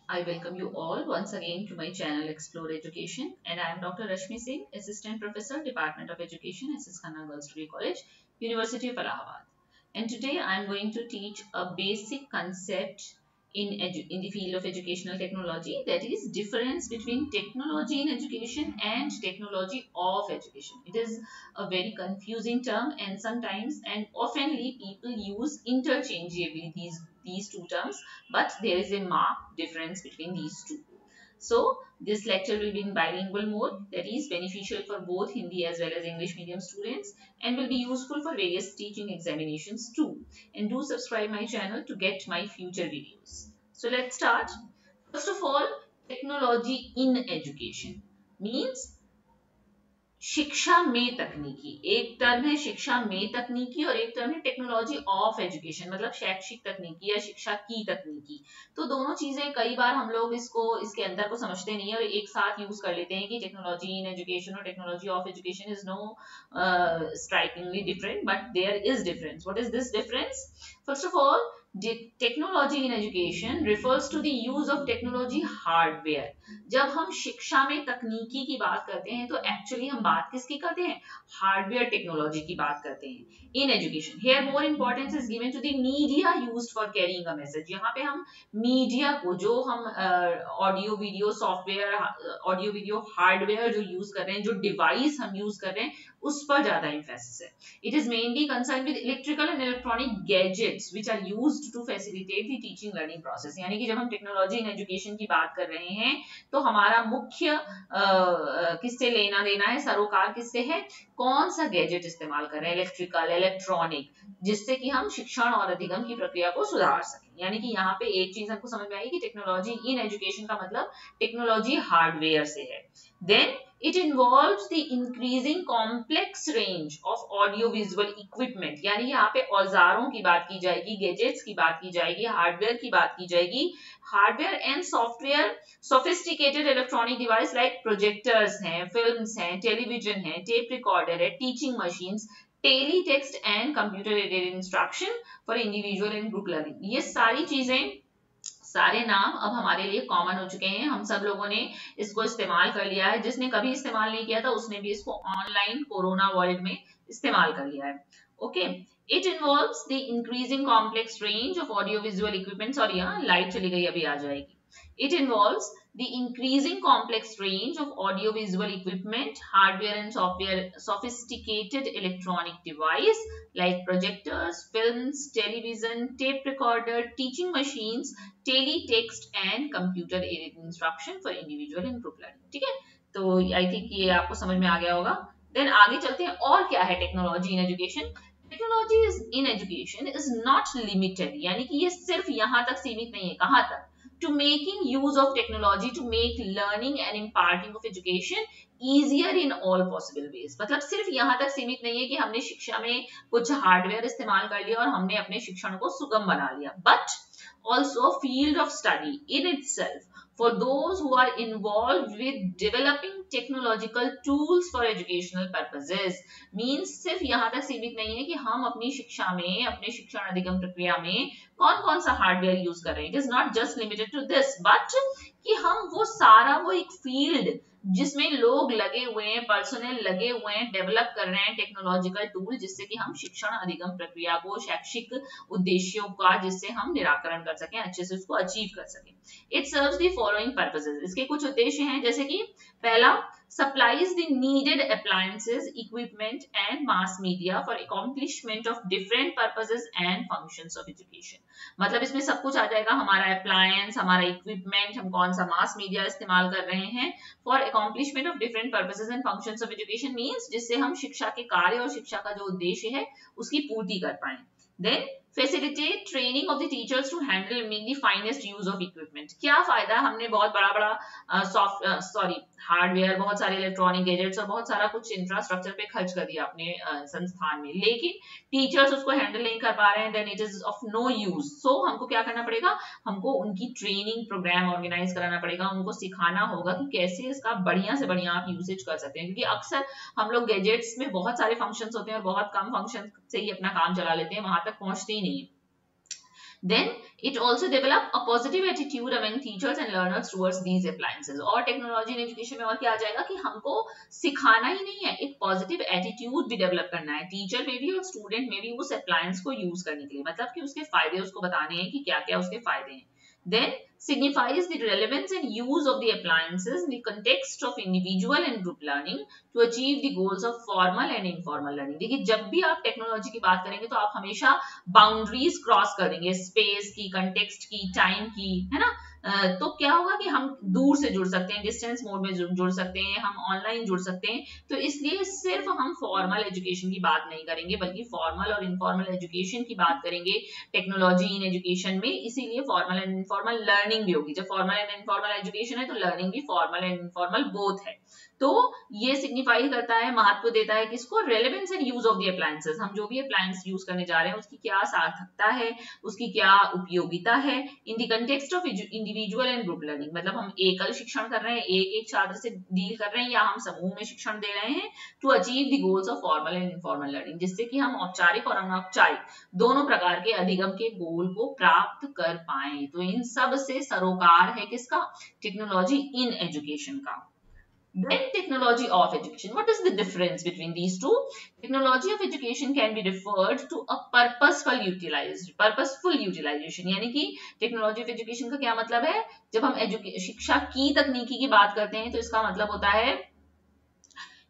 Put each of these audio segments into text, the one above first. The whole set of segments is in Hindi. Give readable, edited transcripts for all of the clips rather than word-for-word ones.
I welcome you all once again to my channel Explore Education, and I am Dr. Rashmi Singh, Assistant Professor, Department of Education, SS Khanna Girls Degree College, University of Allahabad. And today I am going to teach a basic concept in the field of educational technology, that is difference between technology in education and technology of education. It is a very confusing term, and sometimes and oftenly people use interchangeably these two terms, but there is a marked difference between these two. So this lecture will be in bilingual mode, that is beneficial for both Hindi as well as English medium students, and will be useful for various teaching examinations too. And do subscribe my channel to get my future videos. So let's start. First of all, technology in education means शिक्षा में तकनीकी। एक टर्म है शिक्षा में तकनीकी और एक टर्म है टेक्नोलॉजी ऑफ एजुकेशन, मतलब शैक्षिक तकनीकी या शिक्षा की तकनीकी। तो दोनों चीजें कई बार हम लोग इसके अंदर को समझते नहीं है और एक साथ यूज कर लेते हैं कि टेक्नोलॉजी इन एजुकेशन और technology of education is no strikingly different, but there is difference. What is this difference? First of all, technology in education refers to the use of technology hardware. जब हम शिक्षा में तकनीकी की बात करते हैं तो एक्चुअली हम बात किसकी करते हैं? हार्डवेयर टेक्नोलॉजी की बात करते हैं in education. Here more importance is given to the media used for carrying a message. यहाँ पे हम मीडिया को, जो हम audio video software, audio video hardware जो यूज कर रहे हैं, जो डिवाइस हम यूज कर रहे हैं, उस पर ज्यादा इंफेसिस है। It is mainly concern with electrical and electronic gadgets which are used to facilitate the teaching learning process. यानी कि जब हम टेक्नोलॉजी इन एजुकेशन की बात कर रहे हैं तो हमारा मुख्य किससे लेना देना है, सरोकार किससे है? कौन सा गैजेट इस्तेमाल कर रहे हैं, इलेक्ट्रिकल, इलेक्ट्रॉनिक, जिससे कि हम शिक्षण और अधिगम की प्रक्रिया को सुधार सकें। यानी कि यहाँ पे एक चीज हमको समझ में आई कि टेक्नोलॉजी इन एजुकेशन का मतलब टेक्नोलॉजी हार्डवेयर से है। Then it involves the increasing complex range of audio visual equipment। यानी यहाँ पे औजारों की बात की जाएगी, गैजेट्स की बात की जाएगी, हार्डवेयर की बात की जाएगी। Hardware and software, sophisticated electronic device like projectors हैं, फिल्म्स हैं, टेलीविजन है, टेप रिकॉर्डर है, teaching machines, teletext and computer aided instruction for individual and group learning. ये सारी चीजें, सारे नाम अब हमारे लिए कॉमन हो चुके हैं। हम सब लोगों ने इसको इस्तेमाल कर लिया है। जिसने कभी इस्तेमाल नहीं किया था उसने भी इसको ऑनलाइन कोरोना वर्ल्ड में इस्तेमाल कर लिया है। Okay, it involves the increasing complex range of audio visual equipments. और यहाँ लाइट चली गई, अभी आ जाएगी। It involves the increasing complex range of audiovisual equipment, hardware and software, sophisticated electronic device like projectors, films, television, tape recorder, teaching machines, teletext and computer aided instruction for individual and group learning। ठीक है, तो आई थिंक ये आपको समझ में आ गया होगा। देन आगे चलते हैं, और क्या है technology in education. Technology in education is not limited, यानी कि ये सिर्फ यहाँ तक सीमित नहीं है। कहाँ तक? to making use of technology to make learning and imparting of education easier in all possible ways। मतलब सिर्फ यहाँ तक सीमित नहीं है कि हमने शिक्षा में कुछ हार्डवेयर इस्तेमाल कर लिया और हमने अपने शिक्षण को सुगम बना लिया, but also field of study in itself for those who are involved with developing technological tools for educational purposes। means सिर्फ यहाँ तक सीमित नहीं है कि हम अपनी शिक्षा में, अपने शिक्षण अधिगम प्रक्रिया में कौन कौन सा हार्डवेयर यूज कर रहे हैं। It is not just limited to this, but कि हम वो सारा, वो एक फील्ड जिसमें लोग लगे हुए हैं, पर्सनल लगे हुए हैं, डेवलप कर रहे हैं टेक्नोलॉजिकल टूल, जिससे कि हम शिक्षण अधिगम प्रक्रिया को, शैक्षिक उद्देश्यों का, जिससे हम निराकरण कर सकें, अच्छे से उसको अचीव कर सकें। It serves the following purposes. इसके कुछ उद्देश्य हैं, जैसे कि पहला, supplies the needed appliances, equipment and mass media for accomplishment of different purposes and functions of education। मतलब इसमें सब कुछ आ जाएगा, हमारा अप्लायंस, हमारा इक्विपमेंट, हम कौन सा मास मीडिया इस्तेमाल कर रहे हैं for accomplishment of different purposes and functions of education, means जिससे हम शिक्षा के कार्य और शिक्षा का जो उद्देश्य है उसकी पूर्ति कर पाए। Then facilitate training of the teachers to handle and make the finest use of equipment। क्या फायदा? हमने बहुत बड़ा हार्डवेयर, बहुत सारे इलेक्ट्रॉनिक गैजेट्स और बहुत सारा कुछ इंफ्रास्ट्रक्चर पे खर्च कर दिया अपने संस्थान में, लेकिन टीचर्स उसको हैंडल नहीं कर पा रहे हैं, then it is of no use. So हमको क्या करना पड़ेगा? हमको उनकी ट्रेनिंग प्रोग्राम ऑर्गेनाइज कराना पड़ेगा, उनको सिखाना होगा कि कैसे इसका बढ़िया से बढ़िया आप यूसेज कर सकते हैं। क्योंकि अक्सर हम लोग गैजेट्स में बहुत सारे फंक्शंस होते हैं और बहुत कम फंक्शन से ही अपना काम चला लेते हैं, वहां तक पहुंचते ही नहीं है। Then it also develop a positive attitude among teachers and learners towards these appliances. और टेक्नोलॉजी इन एजुकेशन में और क्या आ जाएगा कि हमको सिखाना ही नहीं है, एक पॉजिटिव एटीट्यूड भी डेवलप करना है टीचर में भी और स्टूडेंट में भी उस अप्लायंस को यूज करने के लिए, मतलब कि उसके फायदे उसको बताने हैं कि क्या क्या उसके फायदे हैं. Then signifies the relevance and use of the appliances in the context of individual and group learning to achieve the goals of formal and informal learning. देखिए जब भी आप टेक्नोलॉजी की बात करेंगे तो आप हमेशा बाउंड्रीज क्रॉस कर देंगे, स्पेस की, कंटेक्स्ट की, टाइम की, है ना. तो क्या होगा कि हम दूर से जुड़ सकते हैं, डिस्टेंस मोड में जुड़ सकते हैं, हम ऑनलाइन जुड़ सकते हैं. तो इसलिए सिर्फ हम फॉर्मल एजुकेशन की बात नहीं करेंगे बल्कि फॉर्मल और इनफॉर्मल एजुकेशन की बात करेंगे टेक्नोलॉजी इन एजुकेशन में. इसीलिए फॉर्मल एंड इनफॉर्मल लर्निंग भी होगी. जब फॉर्मल एंड इनफॉर्मल एजुकेशन है तो लर्निंग भी फॉर्मल एंड इनफॉर्मल बोथ है. तो ये सिग्निफाई करता है, महत्व देता है किसको, relevance and use of the appliances. हम जो भी अप्लायंस यूज करने जा रहे हैं उसकी क्या सार्थकता है, उसकी क्या उपयोगिता है in the context of individual and group learning. मतलब हम एकल शिक्षण कर रहे हैं, एक एक छात्र से डील कर रहे हैं, या हम समूह में शिक्षण दे रहे हैं to achieve the goals of formal and informal learning, जिससे कि हम औपचारिक और अनौपचारिक दोनों प्रकार के अधिगम के गोल को प्राप्त कर पाए. तो इन सब से सरोकार है किसका, टेक्नोलॉजी इन एजुकेशन का. Then technology of education. What is the difference between these two? Technology of education can be referred to a purposeful utilization. यानी कि technology of education का क्या मतलब है, जब हम शिक्षा की तकनीकी की बात करते हैं तो इसका मतलब होता है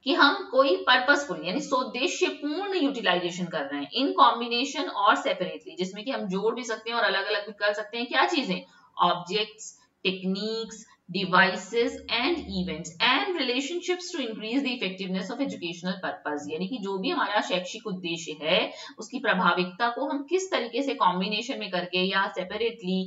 कि हम कोई पर्पसफुल यानी सोद्देश्यपूर्ण यूटिलाइजेशन कर रहे हैं, इन कॉम्बिनेशन और सेपरेटली, जिसमें कि हम जोड़ भी सकते हैं और अलग अलग भी कर सकते हैं. क्या चीजें, objects, techniques, devices and events and relationships to increase the effectiveness of educational purpose. यानी कि जो भी हमारा शैक्षिक उद्देश्य है उसकी प्रभाविकता को हम किस तरीके से कॉम्बिनेशन में करके या separately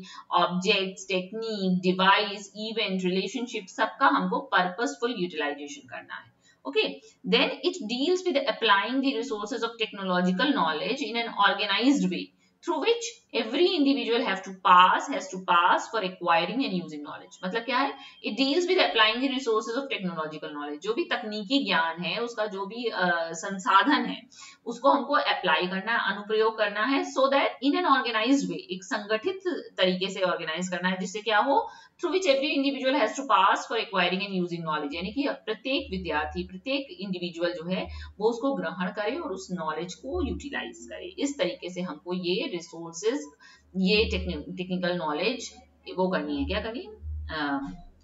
objects, technique, device, event, relationship, सबका हमको पर्पसफुल यूटिलाइजेशन करना है. Okay, then it deals with applying the resources of technological knowledge in an organized way through which every individual has to pass for acquiring and using knowledge. मतलब क्या है, it deals with applying the resources of technological knowledge. जो भी तकनीकी ज्ञान है उसका जो भी संसाधन है उसको हमको अप्लाई करना है, अनुप्रयोग करना है, so that in an organized way, एक संगठित तरीके से ऑर्गेनाइज करना है, जिससे क्या हो, through which every individual has to pass for acquiring and using knowledge. यानी कि प्रत्येक विद्यार्थी, प्रत्येक इंडिविजुअल जो है वो उसको ग्रहण करे और उस नॉलेज को यूटिलाइज करे. इस तरीके से हमको ये रिसोर्सेज, ये टेक्निकल नॉलेज वो करनी है, क्या करनी है,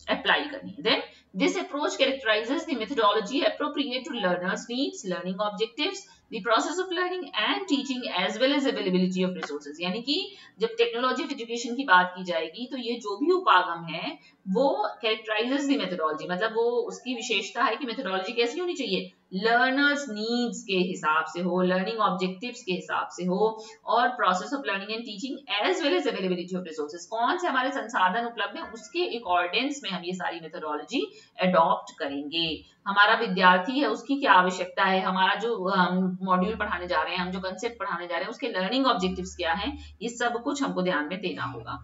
अप्लाई करनी है. Then this approach characterizes the methodology appropriate to learners needs, learning objectives, the process of learning and teaching as well as availability of resources. यानी कि जब टेक्नोलॉजी ऑफ एजुकेशन की बात की जाएगी तो ये जो भी उपागम है वो characterizes the methodology, मतलब वो उसकी विशेषता है कि मेथोडोलॉजी कैसी होनी चाहिए, लर्नर्स नीड्स के हिसाब से हो, लर्निंग ऑब्जेक्टिव्स के हिसाब से हो, और process of learning and teaching as well as availability of resources, कौन से हमारे संसाधन उपलब्ध हैं उसके अकॉर्डेंस में हम ये सारी मेथोडोलॉजी अडॉप्ट करेंगे. हमारा विद्यार्थी है उसकी क्या आवश्यकता है, हमारा जो मॉड्यूल पढ़ाने जा रहे हैं, हम जो कंसेप्ट पढ़ाने जा रहे हैं उसके लर्निंग ऑब्जेक्टिव्स क्या हैं, ये सब कुछ हमको ध्यान में देना होगा.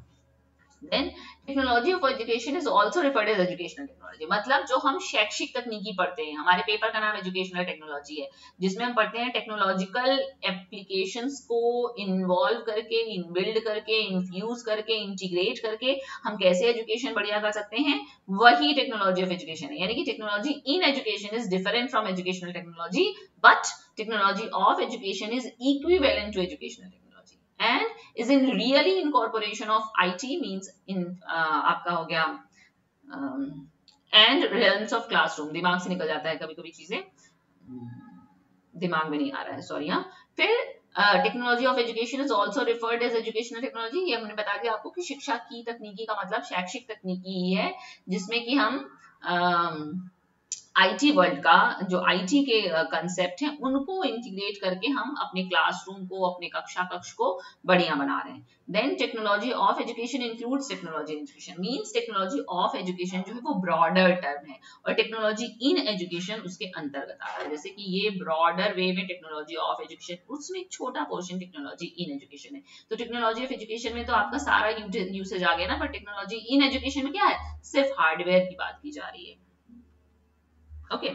Then technology of education is also referred as educational technology. मतलब जो हम शैक्षिक तकनीकी पढ़ते हैं, हमारे पेपर का नाम एजुकेशनल टेक्नोलॉजी है, जिसमें हम पढ़ते हैं टेक्नोलॉजिकल एप्लीकेशंस को इन्वॉल्व करके, इनबिल्ड करके, इन्फ्यूज करके, इंटीग्रेट करके हम कैसे एजुकेशन बढ़िया कर सकते हैं, वही टेक्नोलॉजी ऑफ एजुकेशन है. यानी कि technology in education is different from educational technology, but technology of education is equivalent to educational technology and is in really incorporation of IT, means in आपका हो गया and realms of classroom. दिमाग से निकल जाता है कभी कभी चीजें, दिमाग में नहीं आ रहा है, सॉरी. हाँ, फिर technology of education is also referred as educational technology. ये हमने बता दिया आपको कि शिक्षा की तकनीकी का मतलब शैक्षिक तकनीकी ही है, जिसमें कि हम आईटी वर्ल्ड का जो आईटी के कंसेप्ट हैं उनको इंटीग्रेट करके हम अपने क्लासरूम को, अपने कक्षा कक्ष को बढ़िया बना रहे हैं. Then technology of education includes technology in education, means technology of education जो है वो ब्रॉडर टर्म है और टेक्नोलॉजी इन एजुकेशन उसके अंतर्गत आता है. जैसे कि ये ब्रॉडर वे में टेक्नोलॉजी ऑफ एजुकेशन, उसमें एक छोटा पोर्शन टेक्नोलॉजी इन एजुकेशन है. तो टेक्नोलॉजी ऑफ एजुकेशन में तो आपका सारा यूसेज आ गया ना, पर टेक्नोलॉजी इन एजुकेशन में क्या है, सिर्फ हार्डवेयर की बात की जा रही है. ओके,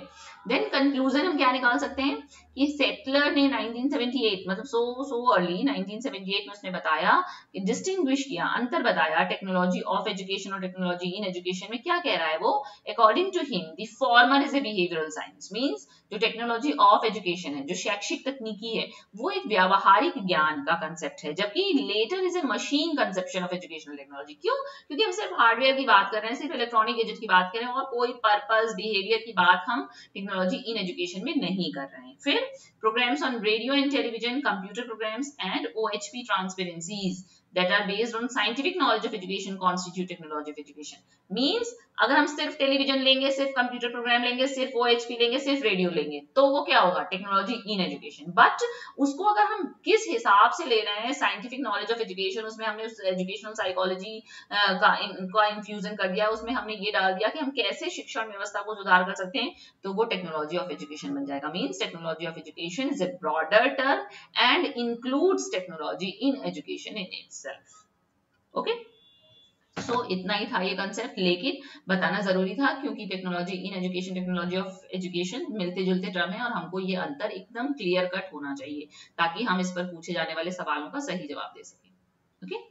देन कंक्लूजन हम क्या निकाल सकते हैं कि सेटलर ने 1978 मतलब सो अर्ली 1978 में उसने बताया कि डिस्टिंग्विश किया, अंतर बताया टेक्नोलॉजी ऑफ एजुकेशन और टेक्नोलॉजी इन एजुकेशन में। क्या कह रहा है वो? According to him the former is a behavioural science, means जो टेक्नोलॉजी ऑफ एजुकेशन है, जो शैक्षिक तकनीकी है, वो एक व्यावहारिक ज्ञान का कंसेप्ट है, जबकि latter is a machine conception of educational technology. क्यों? क्योंकि हम सिर्फ हार्डवेयर की बात कर रहे हैं, सिर्फ इलेक्ट्रॉनिक गैजेट की बात कर रहे हैं, और कोई पर्पस बिहेवियर की बात हम टेक्नोलॉजी इन एजुकेशन में नहीं कर रहे हैं। फिर programmes on radio and television, computer programs and OHP transparencies that are based on scientific knowledge of education constitute technology of education. Means अगर हम सिर्फ टेलीविजन लेंगे, सिर्फ कंप्यूटर प्रोग्राम लेंगे, सिर्फ OHP लेंगे, सिर्फ रेडियो लेंगे, तो वो क्या होगा? Technology in education. बट उसको अगर हम किस हिसाब से ले रहे हैं, साइंटिफिक नॉलेज ऑफ एजुकेशन, उसमें हमने उस एजुकेशनल साइकोलॉजी का इंफ्यूजन कर दिया, उसमें हमने ये डाल दिया कि हम कैसे शिक्षण व्यवस्था को सुधार कर सकते हैं, तो वो टेक्नोलॉजी ऑफ एजुकेशन बन जाएगा। Means technology of education is a broader term and includes technology in education in itself. Okay, so इतना ही था ये कंसेप्ट, लेकिन बताना जरूरी था क्योंकि technology in education, technology of education मिलते जुलते टर्म है और हमको ये अंतर एकदम क्लियर कट होना चाहिए ताकि हम इस पर पूछे जाने वाले सवालों का सही जवाब दे सकें। Okay,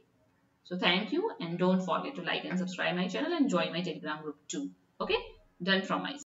so thank you and don't forget to like and subscribe my channel and join my Telegram group too. Okay, done from my side.